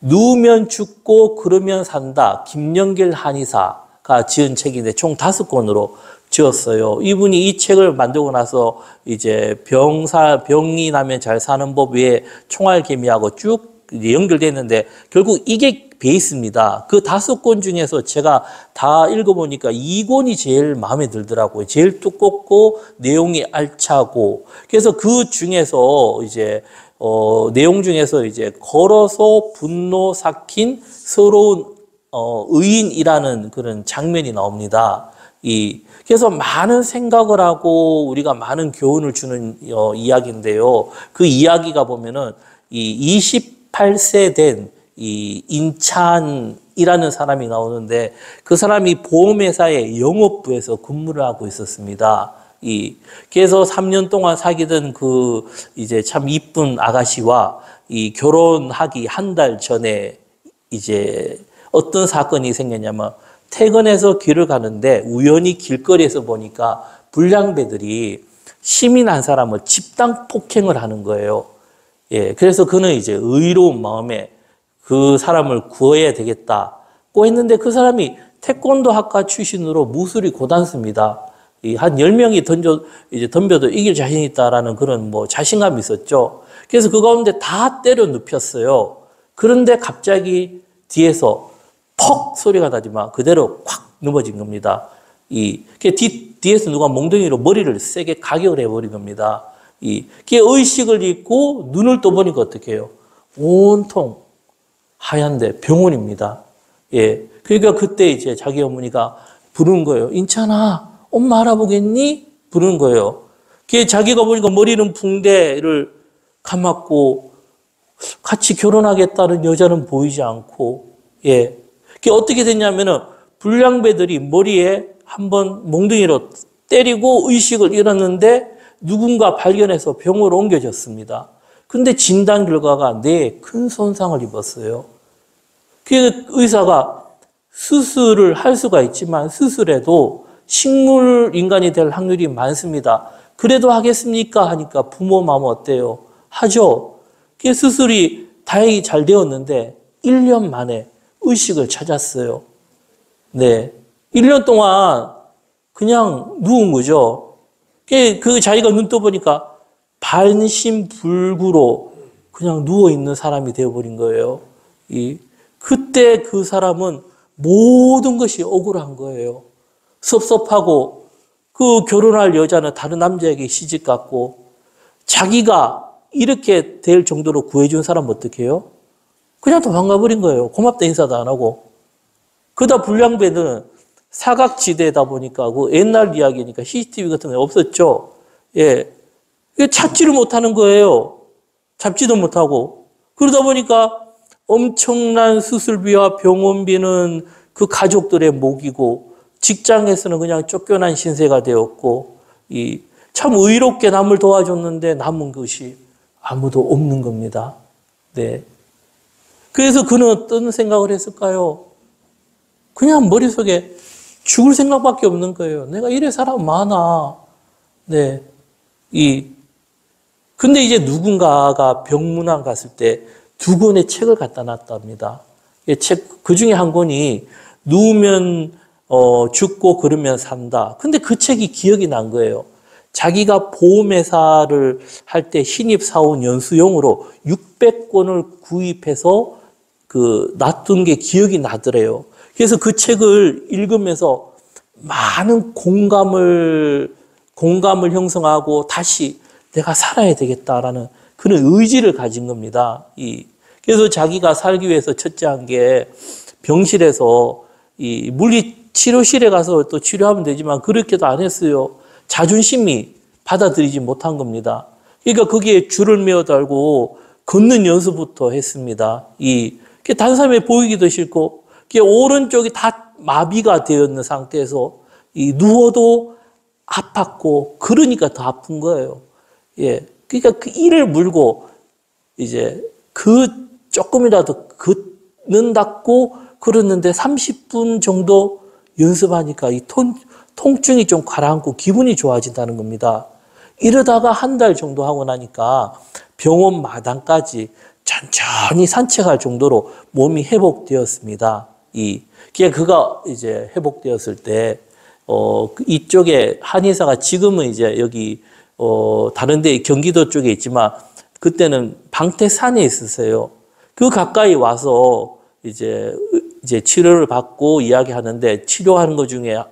누우면 죽고 그러면 산다. 김영길 한의사가 지은 책인데 총 5권으로 지었어요. 이분이 이 책을 만들고 나서 이제 병이 나면 잘 사는 법 외에 총알개미하고 쭉 연결됐는데 결국 이게 베이스입니다. 그 5권 중에서 제가 다 읽어보니까 2권이 제일 마음에 들더라고요. 제일 두껍고 내용이 알차고. 그래서 그 중에서 이제 내용 중에서 이제 걸어서 분노 삭힌 서러운 의인이라는 그런 장면이 나옵니다. 그래서 많은 생각을 하고 우리가 많은 교훈을 주는 이야기인데요. 그 이야기가 보면은 이 28세 된 이 인찬이라는 사람이 나오는데 그 사람이 보험회사의 영업부에서 근무를 하고 있었습니다. 그래서 3년 동안 사귀던 그 이제 참 이쁜 아가씨와 이 결혼하기 한 달 전에 이제 어떤 사건이 생겼냐면 퇴근해서 길을 가는데 우연히 길거리에서 보니까 불량배들이 시민 한 사람을 집단 폭행을 하는 거예요. 예, 그래서 그는 이제 의로운 마음에 그 사람을 구해야 되겠다고 했는데 그 사람이 태권도 학과 출신으로 무술이 고단수입니다. 한 10명이 덤벼도 이길 자신 있다라는 그런 뭐 자신감이 있었죠. 그래서 그 가운데 다 때려 눕혔어요. 그런데 갑자기 뒤에서 퍽 소리가 나지만 그대로 확 넘어진 겁니다. 뒤에서 누가 몽둥이로 머리를 세게 가격을 해버린 겁니다. 그게 의식을 잃고 눈을 떠보니까 어떻게 해요? 온통 하얀데 병원입니다. 예. 그러니까 그때 이제 자기 어머니가 부른 거예요. 인찬아, 엄마 알아보겠니? 부른 거예요. 그게 자기가 보니까 머리는 붕대를 감았고 같이 결혼하겠다는 여자는 보이지 않고, 예. 그게 어떻게 됐냐면은 불량배들이 머리에 한번 몽둥이로 때리고 의식을 잃었는데 누군가 발견해서 병원으로 옮겨졌습니다. 근데 진단 결과가 뇌에 큰 손상을 입었어요. 그 의사가 수술을 할 수가 있지만 수술해도 식물 인간이 될 확률이 많습니다. 그래도 하겠습니까? 하니까 부모 마음 어때요? 하죠. 그 수술이 다행히 잘 되었는데 1년 만에 의식을 찾았어요. 네. 1년 동안 그냥 누운 거죠. 그 자기가 눈 떠보니까 반신불구로 그냥 누워있는 사람이 되어버린 거예요. 그때 그 사람은 모든 것이 억울한 거예요. 섭섭하고 그 결혼할 여자는 다른 남자에게 시집 갔고 자기가 이렇게 될 정도로 구해준 사람 어떻게 해요? 그냥 도망가 버린 거예요. 고맙다 인사도 안 하고. 그러다 불량배는 사각지대다 보니까 그 옛날 이야기니까 CCTV 같은 게 없었죠. 예. 찾지를 못하는 거예요. 잡지도 못하고. 그러다 보니까 엄청난 수술비와 병원비는 그 가족들의 몫이고 직장에서는 그냥 쫓겨난 신세가 되었고 참 의롭게 남을 도와줬는데 남은 것이 아무도 없는 겁니다. 네. 그래서 그는 어떤 생각을 했을까요? 그냥 머릿속에 죽을 생각밖에 없는 거예요. 내가 이래 사람 많아. 네. 근데 이제 누군가가 병문안 갔을 때 2권의 책을 갖다 놨답니다. 그 중에 한 권이 누우면 죽고 그러면 산다. 근데 그 책이 기억이 난 거예요. 자기가 보험회사를 할 때 신입 사원 연수용으로 600권을 구입해서 놔둔 게 기억이 나더래요. 그래서 그 책을 읽으면서 많은 공감을 형성하고 다시 내가 살아야 되겠다라는 그런 의지를 가진 겁니다. 그래서 자기가 살기 위해서 첫째 한 게 병실에서 물리치료실에 가서 또 치료하면 되지만 그렇게도 안 했어요. 자존심이 받아들이지 못한 겁니다. 그러니까 거기에 줄을 메어 달고 걷는 연습부터 했습니다. 그게 단삼에 보이기도 싫고 그게 오른쪽이 다 마비가 되어 있는 상태에서 누워도 아팠고 그러니까 더 아픈 거예요. 예. 그러니까 그 이를 물고 이제 조금이라도 걷는다고 그러는데 30분 정도 연습하니까 통증이 좀 가라앉고 기분이 좋아진다는 겁니다. 이러다가 한 달 정도 하고 나니까 병원 마당까지 천천히 산책할 정도로 몸이 회복되었습니다. 그가 이제 회복되었을 때, 이쪽에 한의사가 지금은 이제 여기, 다른 데 경기도 쪽에 있지만, 그때는 방태산에 있으세요. 그 가까이 와서 이제 치료를 받고 이야기하는데, 치료하는 것 중에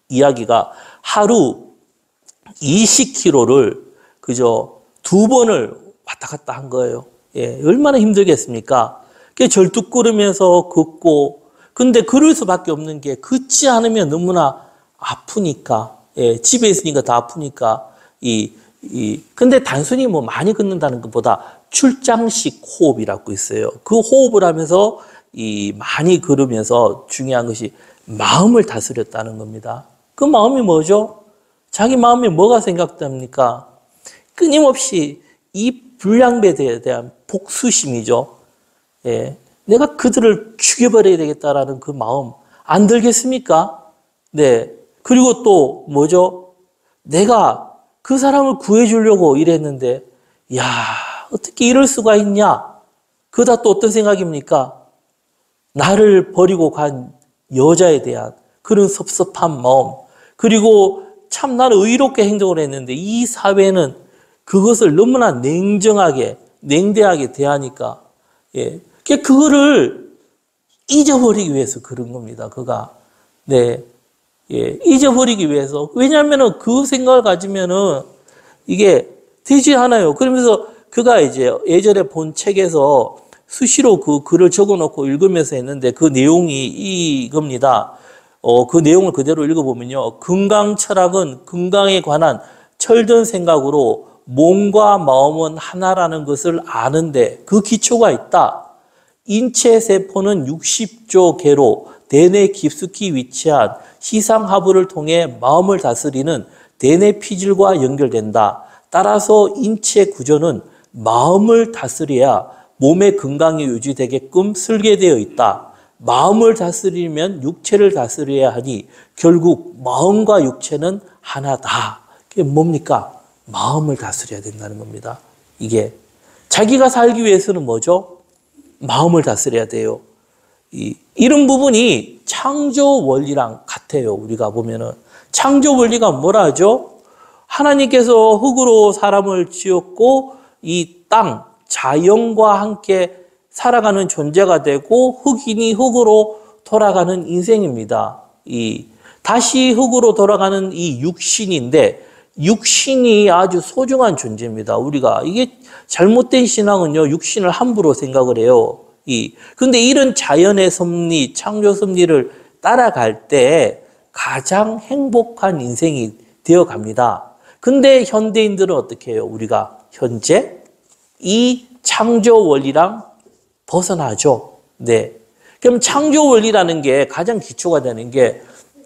이야기가 하루 20km를 그저 2번을 왔다 갔다 한 거예요. 예, 얼마나 힘들겠습니까? 절뚝 걸으면서 걷고, 근데 걸을 수밖에 없는 게 걷지 않으면 너무나 아프니까, 예, 집에 있으니까 더 아프니까, 근데 단순히 뭐 많이 걷는다는 것보다 출장식 호흡이라고 있어요. 그 호흡을 하면서 많이 걸으면서 중요한 것이 마음을 다스렸다는 겁니다. 그 마음이 뭐죠? 자기 마음에 뭐가 생각됩니까? 끊임없이 이 불량배에 대한 복수심이죠. 예, 내가 그들을 죽여버려야 되겠다라는 그 마음 안 들겠습니까? 네. 그리고 또 뭐죠? 내가 그 사람을 구해주려고 이랬는데, 야, 어떻게 이럴 수가 있냐? 그다 또 어떤 생각입니까? 나를 버리고 간 여자에 대한 그런 섭섭한 마음, 그리고 참 나는 의롭게 행동을 했는데 이 사회는 그것을 너무나 냉정하게, 냉대하게 대하니까, 예, 그거를 잊어버리기 위해서 그런 겁니다. 그가, 네, 예, 잊어버리기 위해서. 왜냐하면은 그 생각을 가지면은 이게 되지 않아요. 그러면서 그가 이제 예전에 본 책에서 수시로 그 글을 적어놓고 읽으면서 했는데 그 내용이 이겁니다. 그 내용을 그대로 읽어보면요. 건강 철학은 건강에 관한 철든 생각으로 몸과 마음은 하나라는 것을 아는데 그 기초가 있다. 인체 세포는 60조 개로 대뇌 깊숙이 위치한 시상하부를 통해 마음을 다스리는 대뇌 피질과 연결된다. 따라서 인체 구조는 마음을 다스려야 몸의 건강이 유지되게끔 설계되어 있다. 마음을 다스리면 육체를 다스려야 하니 결국 마음과 육체는 하나다. 그게 뭡니까? 마음을 다스려야 된다는 겁니다. 이게 자기가 살기 위해서는 뭐죠? 마음을 다스려야 돼요. 이런 부분이 창조 원리랑 같아요. 우리가 보면은 창조 원리가 뭐라 하죠? 하나님께서 흙으로 사람을 지었고 이 땅, 자연과 함께 살아가는 존재가 되고 흙이니 흙으로 돌아가는 인생입니다. 다시 흙으로 돌아가는 이 육신인데 육신이 아주 소중한 존재입니다. 우리가 이게 잘못된 신앙은요, 육신을 함부로 생각을 해요. 근데 이런 자연의 섭리, 창조 섭리를 따라갈 때 가장 행복한 인생이 되어 갑니다. 근데 현대인들은 어떻게 해요? 우리가 현재 이 창조 원리랑 벗어나죠. 네. 그럼 창조 원리라는 게 가장 기초가 되는 게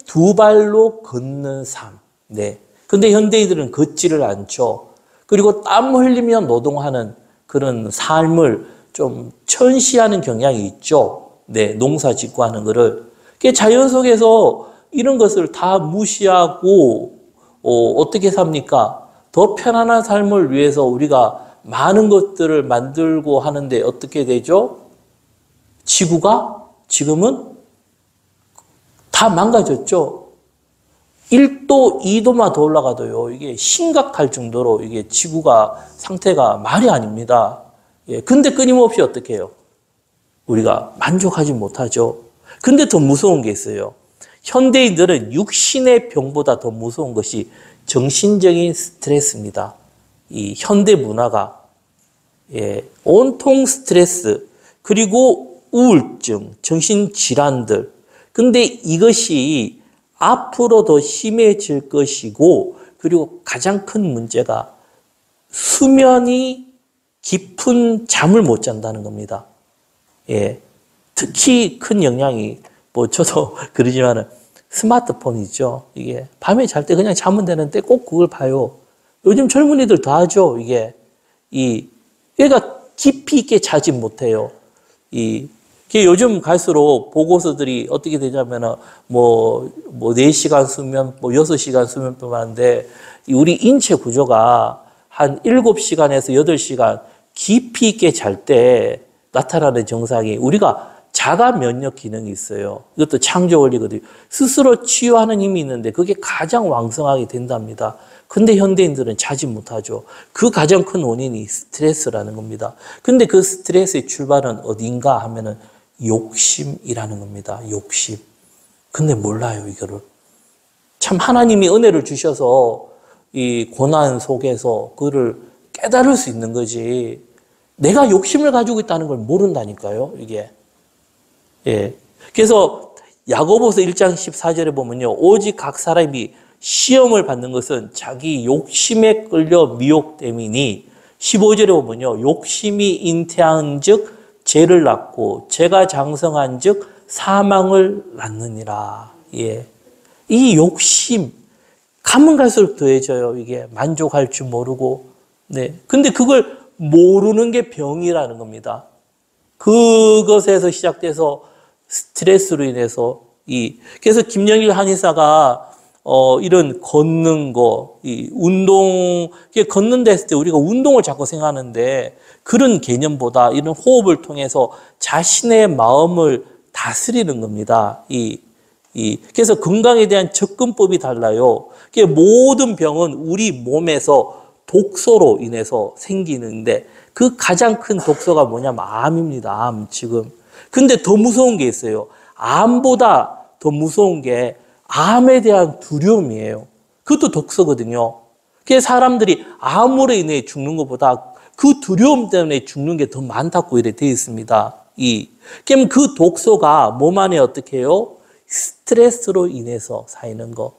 두 발로 걷는 삶. 네. 근데 현대인들은 걷지를 않죠. 그리고 땀 흘리며 노동하는 그런 삶을 좀 천시하는 경향이 있죠. 네. 농사 짓고 하는 거를. 자연 속에서 이런 것을 다 무시하고, 어떻게 삽니까? 더 편안한 삶을 위해서 우리가 많은 것들을 만들고 하는데 어떻게 되죠? 지구가 지금은 다 망가졌죠. 1도, 2도만 더 올라가도요, 이게 심각할 정도로 이게 지구가 상태가 말이 아닙니다. 예, 근데 끊임없이 어떻게 해요? 우리가 만족하지 못하죠. 근데 더 무서운 게 있어요. 현대인들은 육신의 병보다 더 무서운 것이 정신적인 스트레스입니다. 이 현대 문화가, 예, 온통 스트레스, 그리고 우울증, 정신질환들. 근데 이것이 앞으로 더 심해질 것이고, 그리고 가장 큰 문제가 수면이 깊은 잠을 못 잔다는 겁니다. 예. 특히 큰 영향이, 저도 그러지만은 스마트폰이죠. 이게 밤에 잘 때 그냥 자면 되는데 꼭 그걸 봐요. 요즘 젊은이들 다 하죠, 이게. 그러니까 깊이 있게 자지 못해요. 요즘 갈수록 보고서들이 어떻게 되냐면은, 4시간 수면, 6시간 수면뿐만 한데, 우리 인체 구조가 한 7시간에서 8시간 깊이 있게 잘 때, 나타나는 증상이 우리가 자가 면역 기능이 있어요. 이것도 창조 원리거든요. 스스로 치유하는 힘이 있는데 그게 가장 왕성하게 된답니다. 근데 현대인들은 찾지 못하죠. 그 가장 큰 원인이 스트레스라는 겁니다. 근데 그 스트레스의 출발은 어딘가 하면은 욕심이라는 겁니다. 욕심. 근데 몰라요, 이거를. 참 하나님이 은혜를 주셔서 이 고난 속에서 그를 깨달을 수 있는 거지. 내가 욕심을 가지고 있다는 걸 모른다니까요, 이게. 예. 그래서 야고보서 1장 14절에 보면요. 오직 각 사람이 시험을 받는 것은 자기 욕심에 끌려 미혹됨이니 15절에 보면요. 욕심이 잉태한 즉 죄를 낳고 죄가 장성한 즉 사망을 낳느니라. 예. 이 욕심 가면 갈수록 더해져요. 이게 만족할 줄 모르고. 네. 근데 그걸 모르는 게 병이라는 겁니다. 그것에서 시작돼서 스트레스로 인해서 그래서 김영일 한의사가 이런 걷는 거, 이 운동, 걷는다 했을 때 우리가 운동을 자꾸 생각하는데 그런 개념보다 이런 호흡을 통해서 자신의 마음을 다스리는 겁니다. 그래서 건강에 대한 접근법이 달라요. 모든 병은 우리 몸에서 독소로 인해서 생기는데 그 가장 큰 독소가 뭐냐면 암입니다. 암 지금. 근데 더 무서운 게 있어요. 암보다 더 무서운 게 암에 대한 두려움이에요. 그것도 독소거든요. 그래서 사람들이 암으로 인해 죽는 것보다 그 두려움 때문에 죽는 게 더 많다고 이렇게 되어 있습니다. 그럼 그 독소가 몸 안에 어떻게 해요? 스트레스로 인해서 쌓이는 거.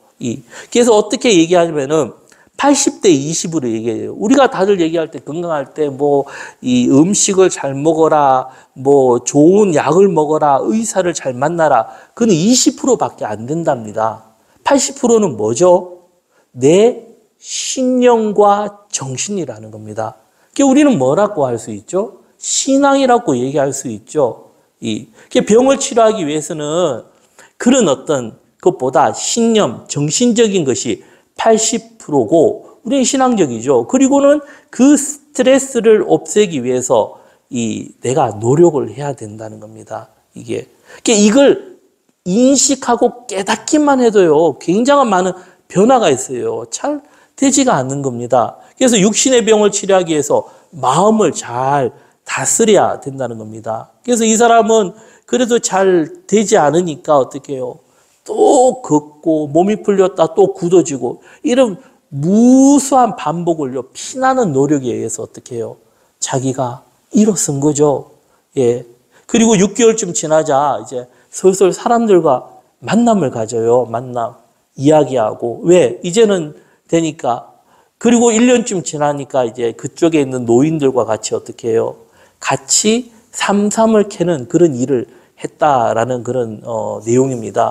그래서 어떻게 얘기하냐면은 80대 20으로 얘기해요. 우리가 다들 얘기할 때 건강할 때 이 음식을 잘 먹어라, 좋은 약을 먹어라, 의사를 잘 만나라. 그건 20%밖에 안 된답니다. 80%는 뭐죠? 내 신령과 정신이라는 겁니다. 그러니까 우리는 뭐라고 할 수 있죠? 신앙이라고 얘기할 수 있죠. 병을 치료하기 위해서는 그런 어떤 것보다 신념, 정신적인 것이 80%고 우리는 신앙적이죠. 그리고는 그 스트레스를 없애기 위해서 내가 노력을 해야 된다는 겁니다. 이걸 인식하고 깨닫기만 해도요, 굉장한 많은 변화가 있어요. 잘 되지가 않는 겁니다. 그래서 육신의 병을 치료하기 위해서 마음을 잘 다스려야 된다는 겁니다. 그래서 이 사람은 그래도 잘 되지 않으니까 어떻게 해요? 또 걷고 몸이 풀렸다 또 굳어지고 이런 무수한 반복을요, 피나는 노력에 의해서 어떻게 해요? 자기가 일어선 거죠. 예. 그리고 6개월쯤 지나자 이제 슬슬 사람들과 만남을 가져요. 만남. 이야기하고. 왜? 이제는 되니까. 그리고 1년쯤 지나니까 이제 그쪽에 있는 노인들과 같이 어떻게 해요? 같이 삼삼을 캐는 그런 일을 했다라는 그런 내용입니다.